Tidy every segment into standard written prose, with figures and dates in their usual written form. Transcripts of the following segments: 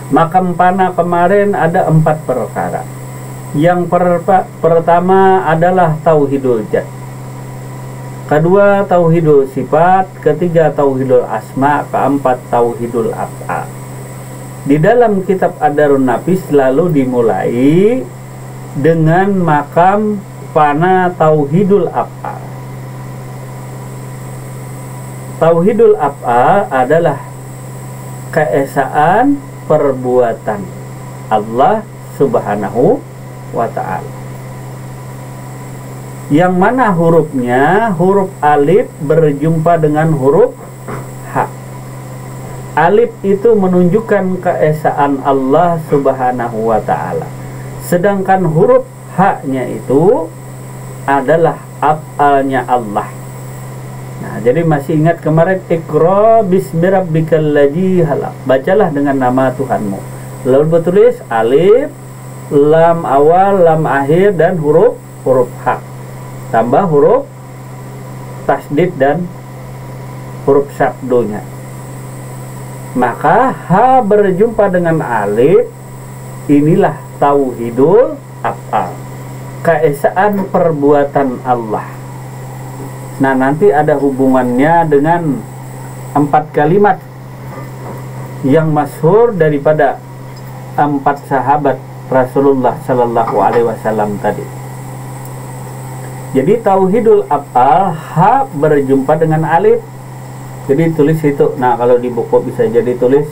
Makam pana kemarin ada 4 perkara. Yang pertama adalah tauhidul jad, kedua tauhidul sifat, ketiga tauhidul asma, keempat tauhidul af'al. Di dalam kitab Ad-Darun Nafis selalu dimulai dengan makam pana tauhidul af'al. Tauhidul af'al adalah keesaan perbuatan Allah Subhanahu wa ta'ala, yang mana hurufnya huruf alif berjumpa dengan huruf ha. Alif itu menunjukkan keesaan Allah Subhanahu wa ta'ala, sedangkan huruf ha-nya itu adalah af'alnya Allah. Nah, jadi masih ingat kemarin, Iqra bismi rabbikal ladzi khalaq, bacalah dengan nama Tuhanmu. Lalu bertulis alif, lam awal, lam akhir, dan huruf ha, tambah huruf tasdid dan huruf syaddonya. Maka ha berjumpa dengan alif, inilah tauhidul af'al, keesaan perbuatan Allah. Nah, nanti ada hubungannya dengan 4 kalimat yang masyhur daripada 4 sahabat Rasulullah Sallallahu Alaihi Wasallam tadi. Jadi tauhidul af'al, ha berjumpa dengan alif. Jadi tulis itu. Nah, kalau di buku bisa jadi tulis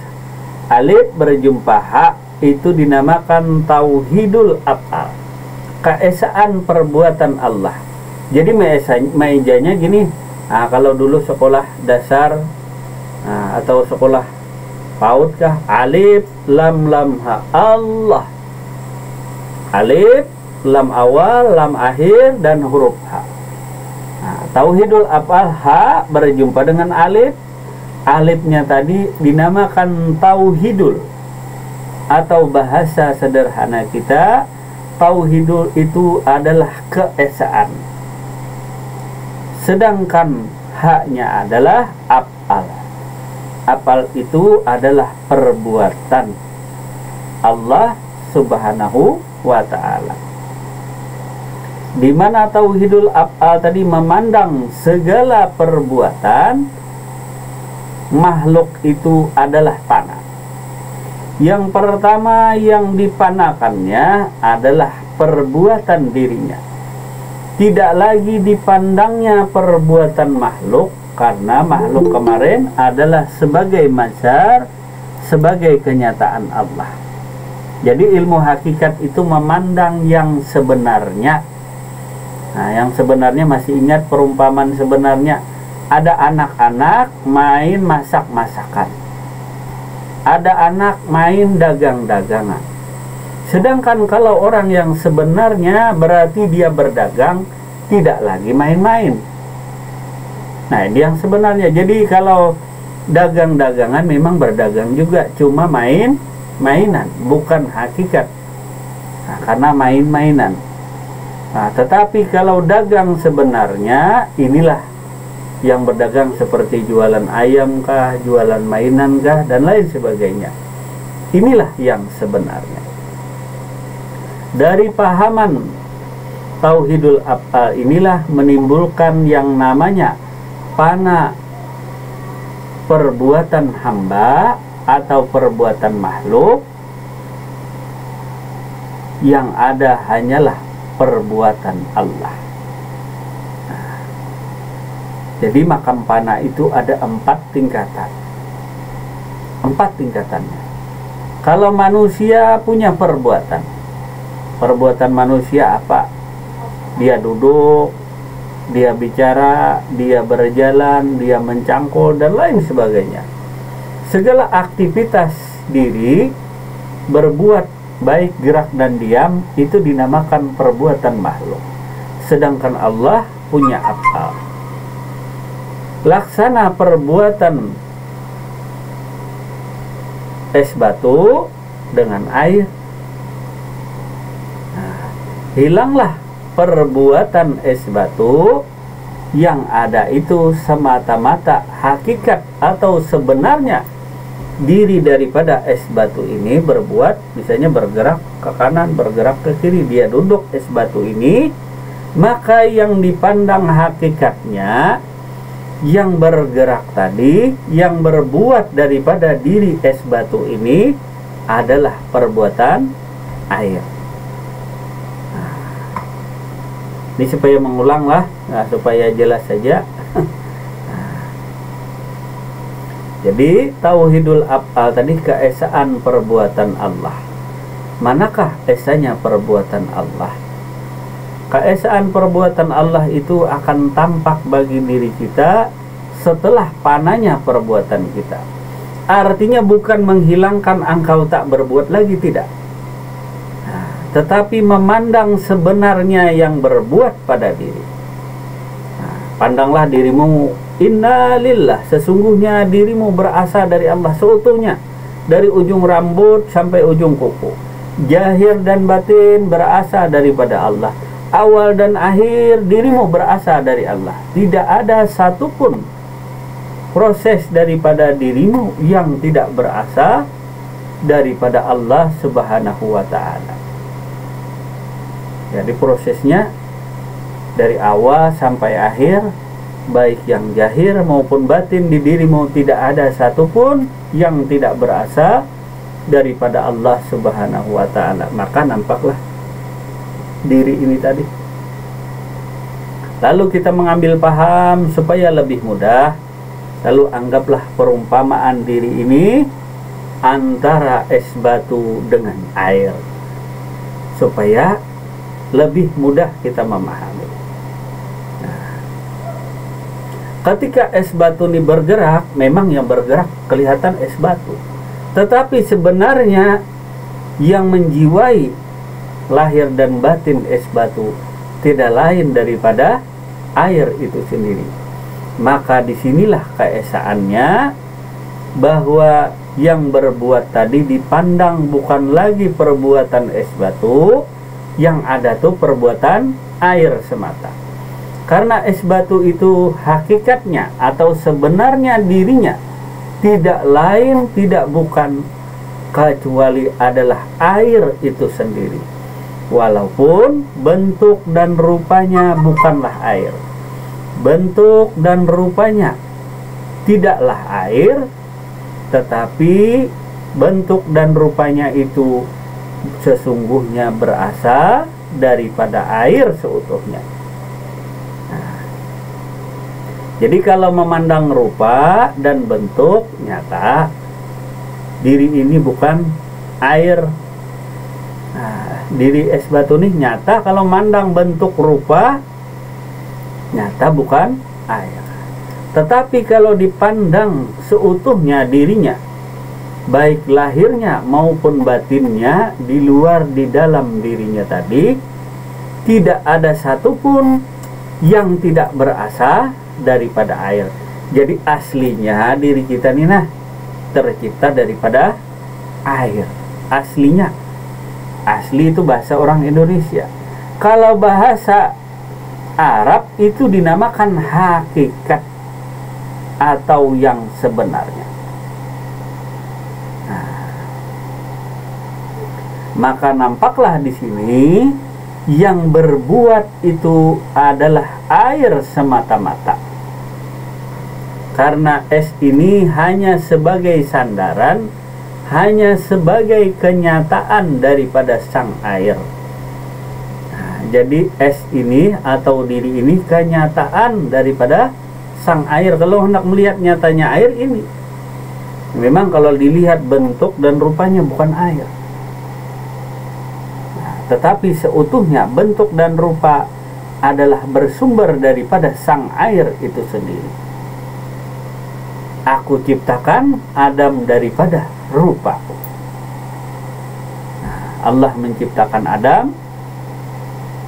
alif berjumpa ha, itu dinamakan tauhidul af'al, keesaan perbuatan Allah. Jadi mejanya gini. Nah, kalau dulu sekolah dasar, nah, atau sekolah PAUD kah, alif lam lam ha Allah, alif, lam awal, lam akhir, dan huruf ha. Nah, tauhidul af'al, ha berjumpa dengan alif. Alifnya tadi dinamakan tauhidul, atau bahasa sederhana kita, tauhidul itu adalah keesaan, sedangkan ha-nya adalah af'al. Af'al itu adalah perbuatan Allah Subhanahu wa ta'ala, di mana tauhidul af'al tadi memandang segala perbuatan makhluk itu adalah pana. Yang pertama yang dipanakannya adalah perbuatan dirinya, tidak lagi dipandangnya perbuatan makhluk, karena makhluk kemarin adalah sebagai mazhar, sebagai kenyataan Allah. Jadi ilmu hakikat itu memandang yang sebenarnya. Nah, yang sebenarnya masih ingat perumpamaan sebenarnya? Ada anak-anak main masak-masakan, ada anak main dagang-dagangan. Sedangkan kalau orang yang sebenarnya berarti dia berdagang, tidak lagi main-main. Nah, ini yang sebenarnya. Jadi kalau dagang-dagangan memang berdagang juga, cuma mainan, bukan hakikat. Nah, karena main-mainan. Nah, tetapi kalau dagang sebenarnya, inilah yang berdagang seperti jualan ayam kah, jualan mainan kah, dan lain sebagainya. Inilah yang sebenarnya. Dari pahaman tauhidul af'al inilah menimbulkan yang namanya pana perbuatan hamba atau perbuatan makhluk, yang ada hanyalah perbuatan Allah. Nah, jadi makam pana itu ada 4 tingkatan. 4 tingkatannya. Kalau manusia punya perbuatan manusia apa? Dia duduk, dia bicara, dia berjalan, dia mencangkul, dan lain sebagainya. Segala aktivitas diri, berbuat baik, gerak, dan diam, itu dinamakan perbuatan makhluk. Sedangkan Allah punya af'al. Laksana perbuatan es batu dengan air. Nah, hilanglah perbuatan es batu, yang ada itu semata-mata hakikat atau sebenarnya diri daripada es batu ini berbuat, misalnya bergerak ke kanan, bergerak ke kiri, dia duduk es batu ini, maka yang dipandang hakikatnya, yang bergerak tadi, yang berbuat daripada diri es batu ini adalah perbuatan air. Nah, ini supaya mengulang lah, nah, supaya jelas saja. Jadi tauhidul af'al tadi keesaan perbuatan Allah. Manakah esanya perbuatan Allah? Keesaan perbuatan Allah itu akan tampak bagi diri kita setelah panahnya perbuatan kita. Artinya bukan menghilangkan engkau tak berbuat lagi, tidak. Nah, tetapi memandang sebenarnya yang berbuat pada diri. Nah, pandanglah dirimu, innalillah, sesungguhnya dirimu berasal dari Allah seutuhnya, dari ujung rambut sampai ujung kuku. Zahir dan batin berasal daripada Allah. Awal dan akhir dirimu berasal dari Allah. Tidak ada satupun proses daripada dirimu yang tidak berasal daripada Allah Subhanahu wa ta'ala. Jadi prosesnya dari awal sampai akhir, baik yang zahir maupun batin di dirimu, tidak ada satupun yang tidak berasal daripada Allah Subhanahu wa ta'ala. Maka nampaklah diri ini tadi. Lalu kita mengambil paham supaya lebih mudah. Lalu anggaplah perumpamaan diri ini antara es batu dengan air, supaya lebih mudah kita memahami. Nah, ketika es batu ini bergerak, memang yang bergerak kelihatan es batu, tetapi sebenarnya yang menjiwai lahir dan batin es batu tidak lain daripada air itu sendiri. Maka disinilah keesaannya, bahwa yang berbuat tadi dipandang bukan lagi perbuatan es batu, yang ada tuh perbuatan air semata. Karena es batu itu hakikatnya atau sebenarnya dirinya tidak lain, tidak bukan, kecuali adalah air itu sendiri. Walaupun bentuk dan rupanya bukanlah air, bentuk dan rupanya tidaklah air, tetapi bentuk dan rupanya itu sesungguhnya berasal daripada air seutuhnya. Nah, jadi kalau memandang rupa dan bentuk, nyata diri ini bukan air. Nah, diri es batu ini nyata kalau mandang bentuk rupa, nyata bukan air. Tetapi kalau dipandang seutuhnya dirinya, baik lahirnya maupun batinnya, di luar di dalam dirinya tadi, tidak ada satupun yang tidak berasal daripada air. Jadi aslinya diri kita ini tercipta daripada air. Aslinya, asli itu bahasa orang Indonesia. Kalau bahasa Arab itu dinamakan hakikat atau yang sebenarnya. Maka nampaklah di sini yang berbuat itu adalah air semata-mata. Karena es ini hanya sebagai sandaran, hanya sebagai kenyataan daripada sang air. Nah, jadi es ini atau diri ini kenyataan daripada sang air. Kalau hendak melihat nyatanya air ini, memang kalau dilihat bentuk dan rupanya bukan air. Tetapi seutuhnya bentuk dan rupa adalah bersumber daripada sang air itu sendiri. Aku ciptakan Adam daripada rupa. Allah menciptakan Adam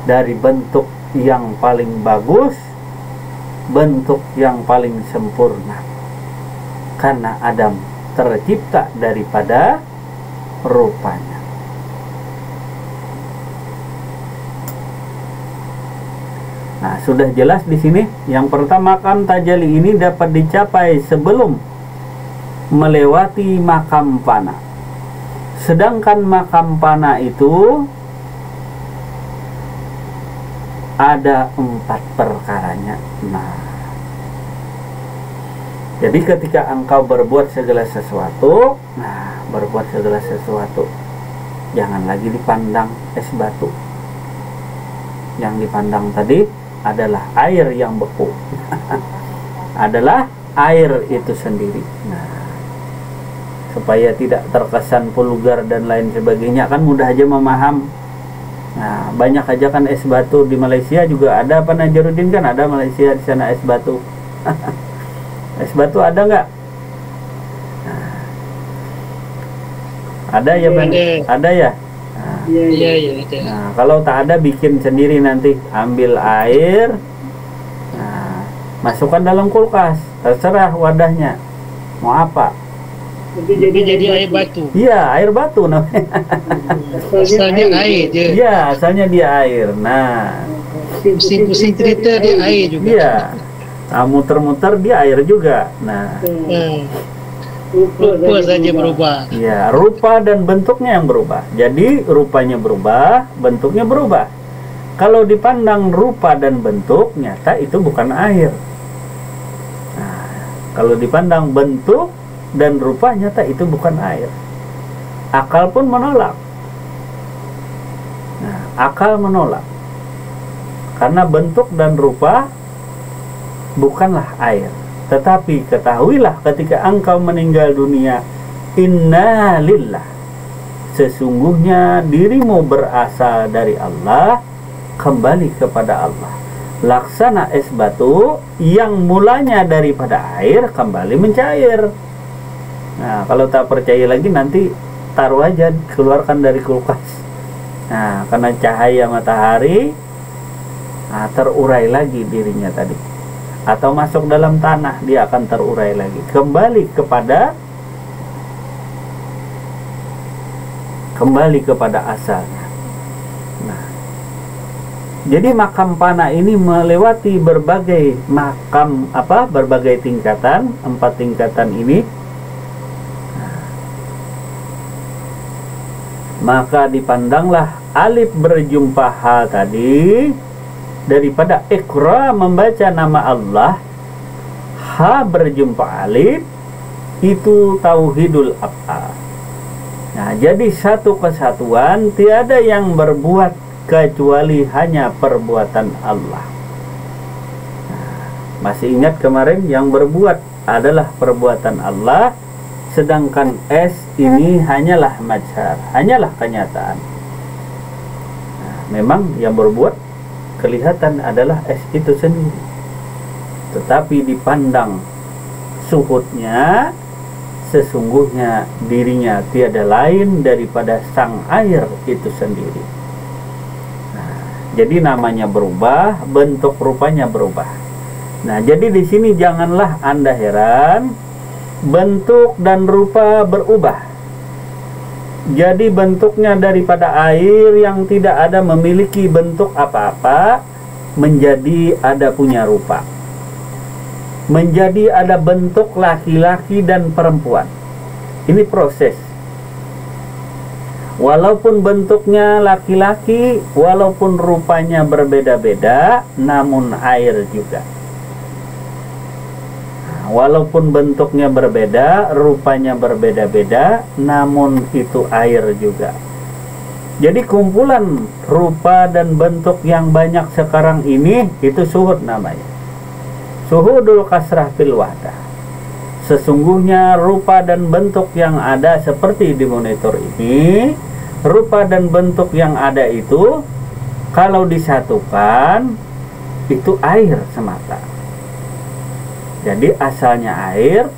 dari bentuk yang paling bagus, bentuk yang paling sempurna. Karena Adam tercipta daripada rupanya. Nah, sudah jelas di sini. Yang pertama kan tajalli ini dapat dicapai sebelum melewati makam fana. Sedangkan makam fana itu ada 4 perkaranya. Nah, jadi ketika engkau berbuat segala sesuatu, jangan lagi dipandang es batu. Yang dipandang tadi adalah air yang beku. Adalah air itu sendiri. Nah, supaya tidak terkesan vulgar dan lain sebagainya, kan mudah aja memaham. Nah, banyak aja kan es batu di Malaysia juga ada, apa Najarudin kan ada Malaysia di sana es batu. Es batu ada nggak? Nah, ada ya Bang? Ada ya? Iya. Nah, kalau tak ada bikin sendiri nanti, ambil air, nah, masukkan dalam kulkas, terserah wadahnya mau apa. Jadi air batu. Iya, air batu namanya. Asalnya air je. Iya, asalnya dia air. Nah, Pusing-pusing cerita dia air juga. iya. Nah, muter-muter dia air juga. Nah, Rupa saja berubah. iya, rupa dan bentuknya yang berubah. Jadi rupanya berubah, bentuknya berubah. Kalau dipandang rupa dan bentuk, nyata itu bukan air. Nah, kalau dipandang bentuk dan rupa, nyata itu bukan air. Akal pun menolak. Nah, akal menolak. Karena bentuk dan rupa bukanlah air. Tetapi ketahuilah ketika engkau meninggal dunia, inna lillah, sesungguhnya dirimu berasal dari Allah, kembali kepada Allah. Laksana es batu yang mulanya daripada air kembali mencair. Nah, kalau tak percaya lagi nanti taruh aja, keluarkan dari kulkas. Nah, karena cahaya matahari, nah, terurai lagi dirinya tadi. Atau masuk dalam tanah, dia akan terurai lagi, kembali kepada asalnya. Nah, jadi makam fana ini melewati berbagai berbagai tingkatan, 4 tingkatan ini. Nah, maka dipandanglah alif berjumpa ha tadi, daripada ikra membaca nama Allah, ha berjumpa alif, itu tauhidul af'al. Nah, jadi satu kesatuan, tiada yang berbuat kecuali hanya perbuatan Allah. Nah, masih ingat kemarin yang berbuat adalah perbuatan Allah, sedangkan es ini hanyalah mazhar, hanyalah kenyataan. Nah, memang yang berbuat kelihatan adalah es itu sendiri, tetapi dipandang suhudnya, sesungguhnya dirinya tiada lain daripada sang air itu sendiri. Nah, jadi namanya berubah, bentuk rupanya berubah. Nah, jadi di sini janganlah Anda heran, bentuk dan rupa berubah. Jadi bentuknya daripada air yang tidak ada memiliki bentuk apa-apa, menjadi ada punya rupa, menjadi ada bentuk laki-laki dan perempuan. Ini proses. Walaupun bentuknya laki-laki, walaupun rupanya berbeda-beda, namun air juga. Walaupun bentuknya berbeda, rupanya berbeda-beda, namun itu air juga. Jadi kumpulan rupa dan bentuk yang banyak sekarang ini, itu suhud namanya. Suhudul kasrah fil wahdah. Sesungguhnya rupa dan bentuk yang ada seperti di monitor ini, rupa dan bentuk yang ada itu, kalau disatukan, itu air semata. Jadi asalnya air.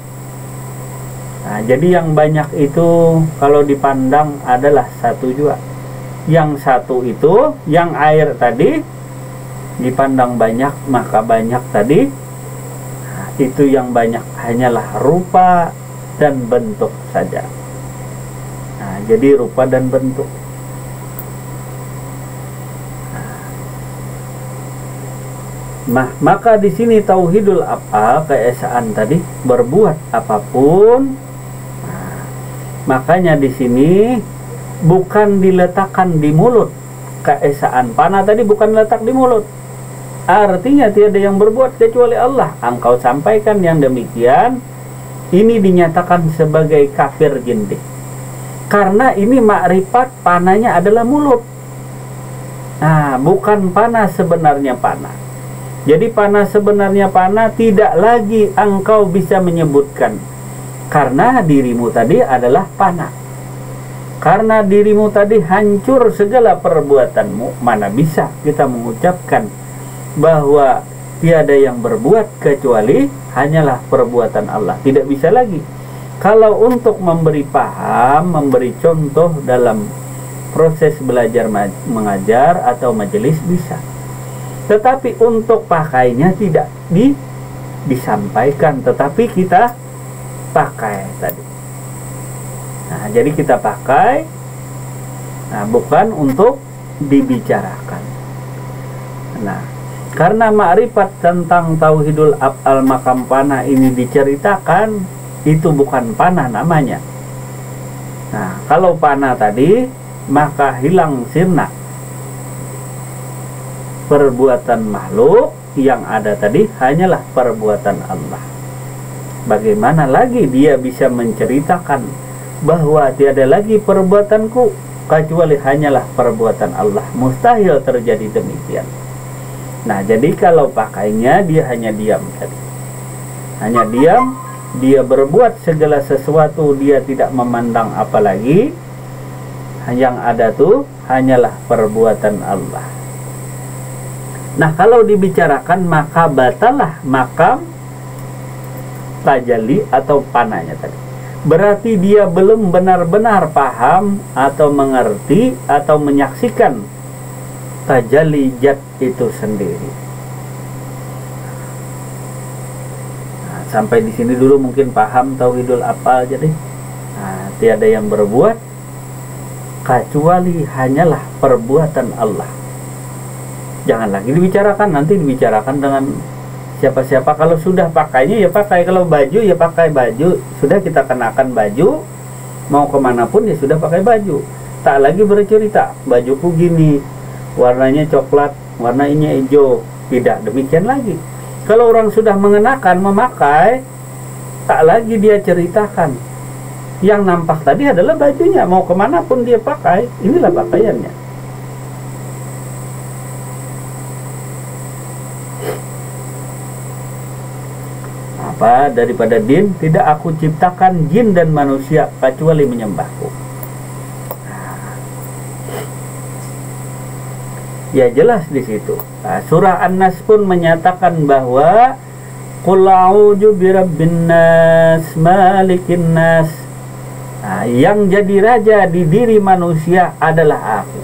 Nah, jadi yang banyak itu kalau dipandang adalah satu juga. Yang satu itu, yang air tadi dipandang banyak, maka banyak tadi. Nah, itu yang banyak hanyalah rupa dan bentuk saja. Nah, jadi rupa dan bentuk. Maka di sini tauhidul af'al, keesaan tadi, berbuat apapun Makanya di sini bukan diletakkan di mulut. Keesaan panah tadi bukan letak di mulut. Artinya tiada yang berbuat kecuali Allah. Engkau sampaikan yang demikian, ini dinyatakan sebagai kafir zindik. Karena ini makrifat panahnya adalah mulut. Nah, bukan panah sebenarnya panah. Jadi panah sebenarnya panah tidak lagi engkau bisa menyebutkan. Karena dirimu tadi adalah panah. Karena dirimu tadi hancur segala perbuatanmu, mana bisa kita mengucapkan bahwa tiada yang berbuat kecuali hanyalah perbuatan Allah. Tidak bisa lagi. Kalau untuk memberi paham, memberi contoh dalam proses belajar mengajar atau majelis bisa. Tetapi untuk pakainya tidak disampaikan, tetapi kita pakai tadi. Nah, jadi kita pakai, nah, bukan untuk dibicarakan. Nah, karena ma'rifat tentang tauhidul af'al makam panah ini diceritakan, itu bukan panah namanya. Nah, kalau panah tadi, maka hilang sirna perbuatan makhluk, yang ada tadi hanyalah perbuatan Allah. Bagaimana lagi dia bisa menceritakan bahwa tiada lagi perbuatanku kecuali hanyalah perbuatan Allah? Mustahil terjadi demikian. Nah, jadi kalau pakainya dia hanya diam tadi. Hanya diam, dia berbuat segala sesuatu, dia tidak memandang apa lagi. Yang ada tuh hanyalah perbuatan Allah. Nah, kalau dibicarakan maka batalah makam tajalli atau panahnya tadi. Berarti dia belum benar-benar paham atau mengerti atau menyaksikan tajalli zat itu sendiri. Nah, sampai di sini dulu mungkin paham tauhidul af'al. Jadi tiada yang berbuat kecuali hanyalah perbuatan Allah. Jangan lagi dibicarakan, nanti dibicarakan dengan siapa-siapa. Kalau sudah pakainya ya pakai, kalau baju ya pakai baju. Sudah kita kenakan baju, mau kemanapun ya sudah pakai baju. Tak lagi bercerita, bajuku gini, warnanya coklat, warnanya hijau. Tidak demikian lagi. Kalau orang sudah mengenakan, memakai, tak lagi dia ceritakan. Yang nampak tadi adalah bajunya, mau kemanapun dia pakai, inilah pakaiannya. Daripada din, tidak aku ciptakan jin dan manusia kecuali menyembahku. Ya jelas di situ. Nah, surah An-Nas pun menyatakan bahwa qul a'udzu birabbin nas malikin nas. Nah, yang jadi raja di diri manusia adalah aku.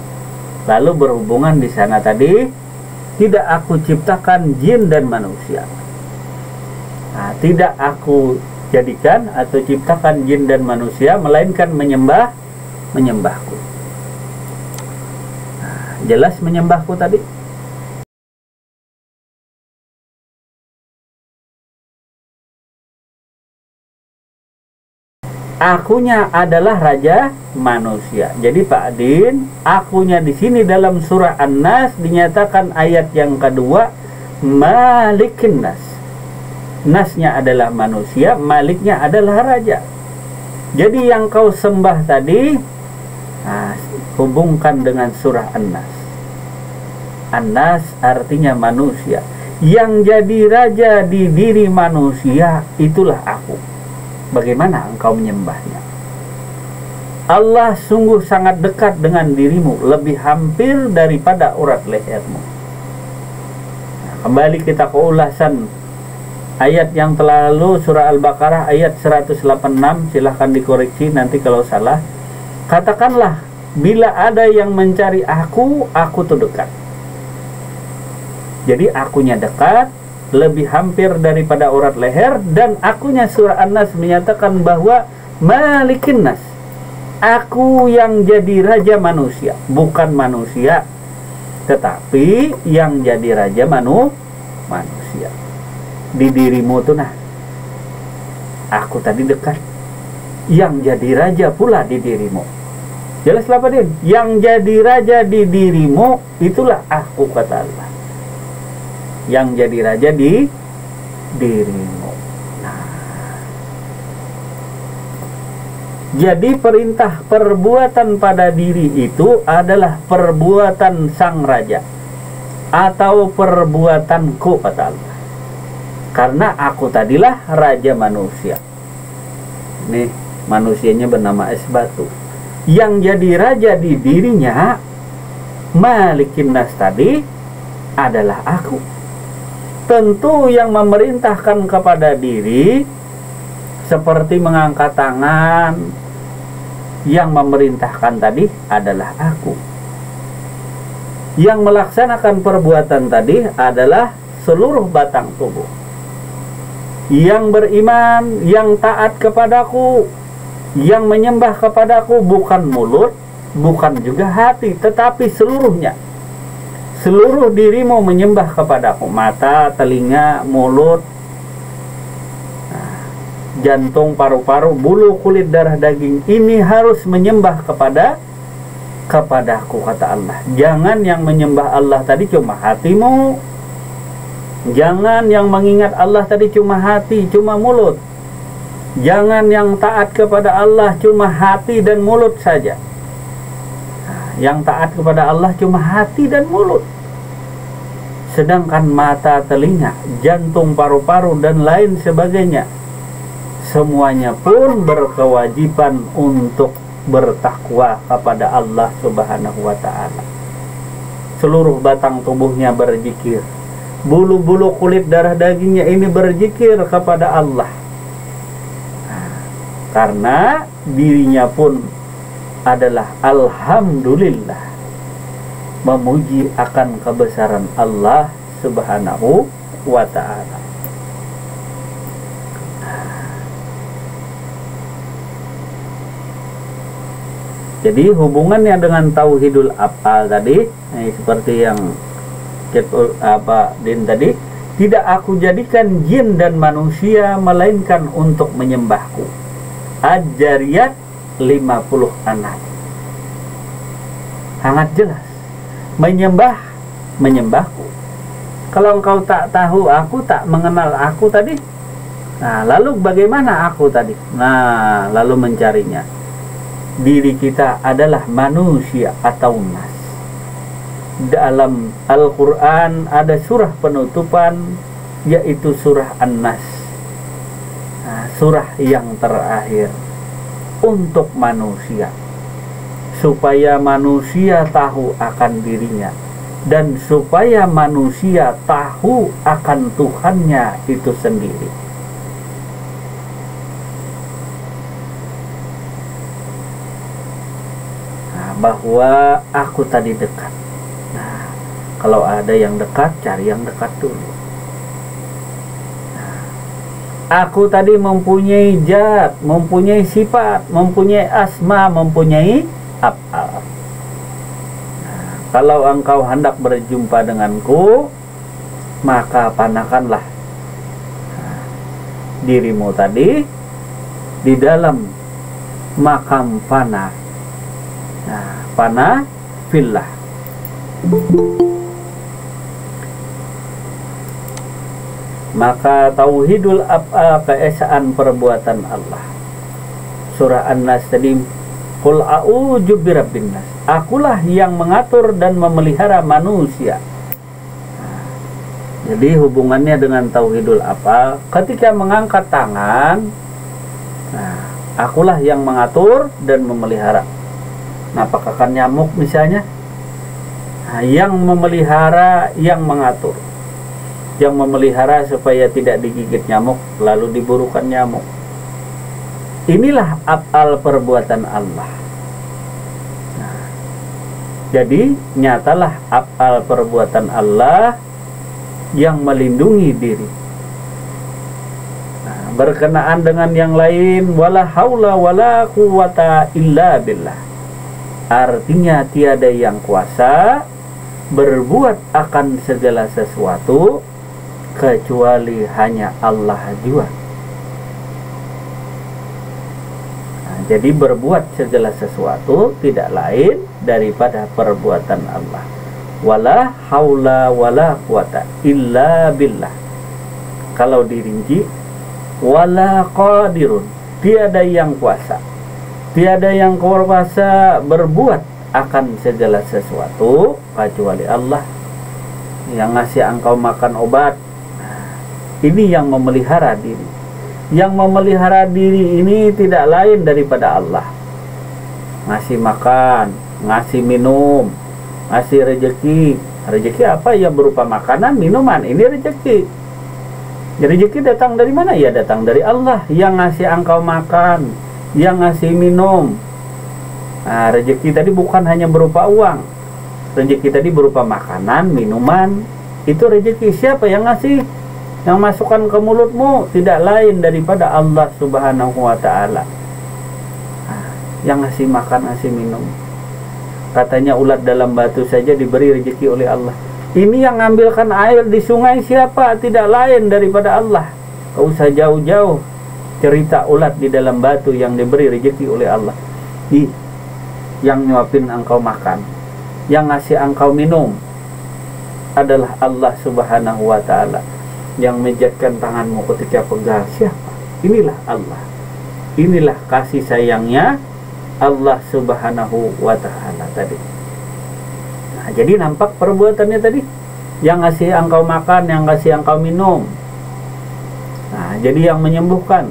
Lalu berhubungan di sana tadi, tidak aku ciptakan jin dan manusia. Nah, tidak aku jadikan atau ciptakan jin dan manusia, melainkan menyembahku. Nah, jelas menyembahku tadi. Akunya adalah raja manusia. Jadi Pak Din, akunya di sini dalam surah An-Nas dinyatakan ayat yang kedua, malikin nas. Nasnya adalah manusia, maliknya adalah raja. Jadi yang kau sembah tadi, hubungkan dengan surah An-Nas. An-Nas artinya manusia. Yang jadi raja di diri manusia, itulah aku. Bagaimana engkau menyembahnya? Allah sungguh sangat dekat dengan dirimu, lebih hampir daripada urat lehermu. Nah, kembali kita ke ulasan ayat yang telah lalu, surah Al-Baqarah ayat 186, silahkan dikoreksi nanti kalau salah. Katakanlah, bila ada yang mencari aku tuh dekat. Jadi akunya dekat, lebih hampir daripada urat leher, dan akunya surah An-Nas menyatakan bahwa malikin nas. Aku yang jadi raja manusia, bukan manusia, tetapi yang jadi raja manusia. Di dirimu tuh, nah, aku tadi dekat. yang jadi raja pula di dirimu. Jelas lah Pak Din? Yang jadi raja di dirimu itulah aku, kata Allah. Yang jadi raja di dirimu. Jadi perintah perbuatan pada diri itu adalah perbuatan sang raja atau perbuatanku, kata Allah. Karena aku tadilah raja manusia. Nih, manusianya bernama es batu. Yang jadi raja di dirinya, Malikin Nas tadi, adalah aku. Tentu yang memerintahkan kepada diri seperti mengangkat tangan, yang memerintahkan tadi adalah aku. Yang melaksanakan perbuatan tadi adalah seluruh batang tubuh. Yang beriman, yang taat kepadaku, yang menyembah kepadaku bukan mulut, bukan juga hati, tetapi seluruhnya. Seluruh dirimu menyembah kepadaku, mata, telinga, mulut, jantung, paru-paru, bulu, kulit, darah, daging, ini harus menyembah kepadaku, kata Allah. Jangan yang menyembah Allah tadi cuma hatimu. Jangan yang mengingat Allah tadi cuma hati, cuma mulut. Jangan yang taat kepada Allah cuma hati dan mulut saja. Yang taat kepada Allah cuma hati dan mulut. Sedangkan mata, telinga, jantung, paru-paru, dan lain sebagainya, semuanya pun berkewajiban untuk bertakwa kepada Allah Subhanahu wa ta'ala. Seluruh batang tubuhnya berzikir, bulu-bulu kulit, darah, dagingnya ini berzikir kepada Allah. Karena dirinya pun adalah alhamdulillah, memuji akan kebesaran Allah Subhanahu wa ta'ala. Jadi hubungannya dengan tauhidul af'al tadi, seperti yang Din tadi, tidak aku jadikan jin dan manusia melainkan untuk menyembahku. Ad-Jariyat 56. Sangat jelas, menyembahku. Kalau engkau tak tahu aku, tak mengenal aku tadi, nah lalu bagaimana aku tadi? Nah, lalu mencarinya. Diri kita adalah manusia atau nas. Dalam Al-Quran ada surah penutupan, yaitu surah An-Nas, surah yang terakhir untuk manusia, supaya manusia tahu akan dirinya dan supaya manusia tahu akan Tuhannya itu sendiri. Bahwa aku tadi dekat. Nah, kalau ada yang dekat, cari yang dekat dulu. Nah, aku tadi mempunyai zat, mempunyai sifat, mempunyai asma, mempunyai af'al. Nah, kalau engkau hendak berjumpa denganku, maka panakanlah dirimu tadi di dalam makam fana. Nah, fana fillah. Maka tauhidul af'al, keesaan perbuatan Allah. Surah An-Nas tadi, qul a'udzu birabbin nas. Akulah yang mengatur dan memelihara manusia. Nah, jadi hubungannya dengan tauhidul af'al, ketika mengangkat tangan, nah, akulah yang mengatur dan memelihara. Nah, apakah nyamuk misalnya? Nah, yang memelihara, yang mengatur. Yang memelihara supaya tidak digigit nyamuk, lalu diburukan nyamuk. Inilah af'al perbuatan Allah. Nah, jadi nyatalah af'al perbuatan Allah yang melindungi diri. Nah, berkenaan dengan yang lain, wala haula wala quwata illa billah. Artinya tiada yang kuasa berbuat akan segala sesuatu kecuali hanya Allah jua. Jadi berbuat segala sesuatu tidak lain daripada perbuatan Allah. Wala haula wala quwata illa billah. Kalau dirinci, wala qadirun, tiada yang kuasa, tiada yang kuasa berbuat akan segala sesuatu kecuali Allah yang ngasih engkau makan obat. Ini yang memelihara diri. Yang memelihara diri ini tidak lain daripada Allah. Ngasih makan, ngasih minum, ngasih rezeki. Rezeki apa? Ya berupa makanan, minuman. Ini rezeki. Rezeki datang dari mana? Ya datang dari Allah yang ngasih engkau makan, yang ngasih minum. Nah, rezeki tadi bukan hanya berupa uang. Rezeki tadi berupa makanan, minuman. Itu rezeki. Siapa yang ngasih? Yang masukkan ke mulutmu tidak lain daripada Allah Subhanahu wa ta'ala. Yang ngasih makan, ngasih minum. Katanya ulat dalam batu saja diberi rezeki oleh Allah. Ini yang ngambilkan air di sungai siapa? Tidak lain daripada Allah. Gak usah jauh-jauh cerita ulat di dalam batu yang diberi rezeki oleh Allah. Yang nyuapin engkau makan, yang ngasih engkau minum adalah Allah Subhanahu wa ta'ala. Yang menjatkan tanganmu ketika pegang siapa? Inilah Allah. Inilah kasih sayangnya Allah Subhanahu wa ta'ala tadi. Nah, jadi nampak perbuatannya tadi, yang ngasih engkau makan, yang ngasih engkau minum. Nah, jadi yang menyembuhkan.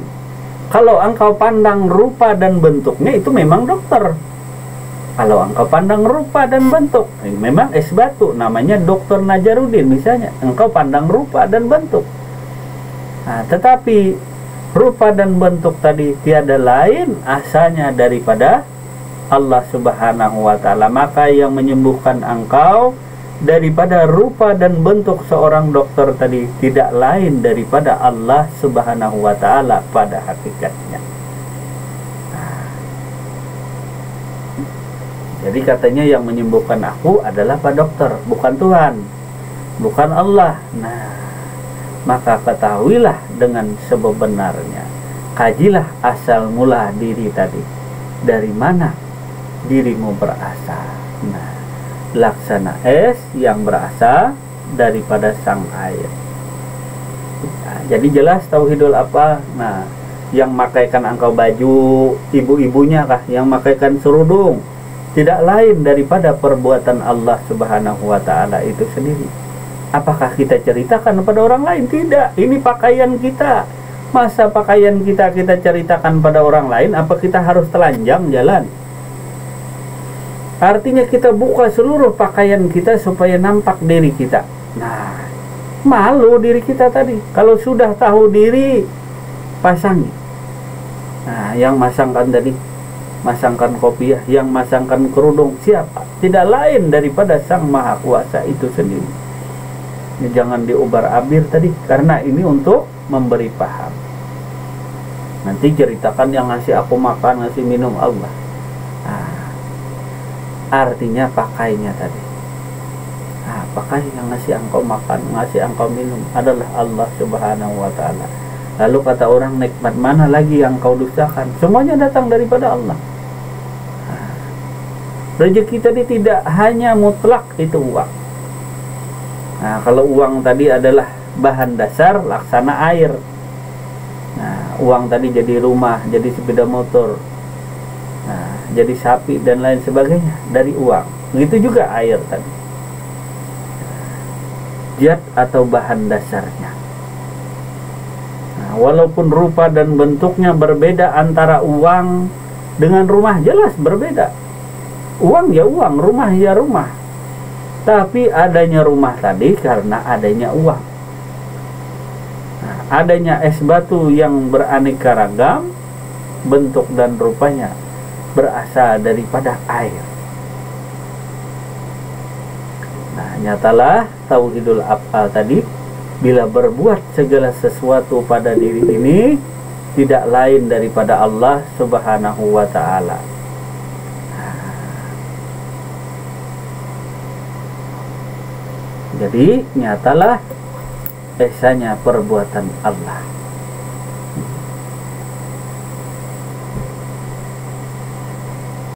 Kalau engkau pandang rupa dan bentuknya, itu memang dokter. Kalau engkau pandang rupa dan bentuk, memang es batu, namanya Dr. Najarudin misalnya. Engkau pandang rupa dan bentuk. Nah, tetapi rupa dan bentuk tadi tiada lain asalnya daripada Allah Subhanahu wa ta'ala. Maka yang menyembuhkan engkau daripada rupa dan bentuk seorang dokter tadi tidak lain daripada Allah Subhanahu wa ta'ala pada hakikatnya. Jadi katanya yang menyembuhkan aku adalah Pak Dokter, bukan Tuhan, bukan Allah. Nah, maka ketahuilah dengan sebenarnya. Kajilah asal mula diri tadi. Dari mana dirimu berasal? Nah, laksana es yang berasal daripada sang air. Nah, jadi jelas tauhidul apa? Nah, yang makaikan engkau baju, ibu-ibunya kah? Yang makaikan serudung, tidak lain daripada perbuatan Allah Subhanahu wa ta'ala itu sendiri. Apakah kita ceritakan kepada orang lain? Tidak. Ini pakaian kita. Masa pakaian kita ceritakan pada orang lain? Apa kita harus telanjang jalan? Artinya kita buka seluruh pakaian kita supaya nampak diri kita. Nah, malu diri kita tadi. Kalau sudah tahu diri, pasangi. Nah, yang masangkan tadi, masangkan kopiah, yang masangkan kerudung siapa? Tidak lain daripada Sang Maha Kuasa itu sendiri. Ini jangan diubar-abir tadi, karena ini untuk memberi paham. Nanti ceritakan yang ngasih aku makan, ngasih minum Allah. Nah, artinya pakainya tadi. Nah, pakai yang ngasih engkau makan, ngasih engkau minum adalah Allah Subhanahu wa ta'ala. Lalu kata orang, nikmat mana lagi yang kau dustakan? Semuanya datang daripada Allah. Rezeki tadi tidak hanya mutlak itu uang. Nah, kalau uang tadi adalah bahan dasar, laksana air. Nah, uang tadi jadi rumah, jadi sepeda motor, nah, jadi sapi dan lain sebagainya dari uang. Begitu juga air tadi. Zat atau bahan dasarnya. Nah, walaupun rupa dan bentuknya berbeda antara uang dengan rumah, jelas berbeda. Uang ya uang, rumah ya rumah. Tapi adanya rumah tadi karena adanya uang. Nah, adanya es batu yang beraneka ragam bentuk dan rupanya berasal daripada air. Nah, nyatalah tauhidul af'al tadi, bila berbuat segala sesuatu pada diri ini tidak lain daripada Allah Subhanahu wa ta'ala. Jadi nyatalah esanya perbuatan Allah.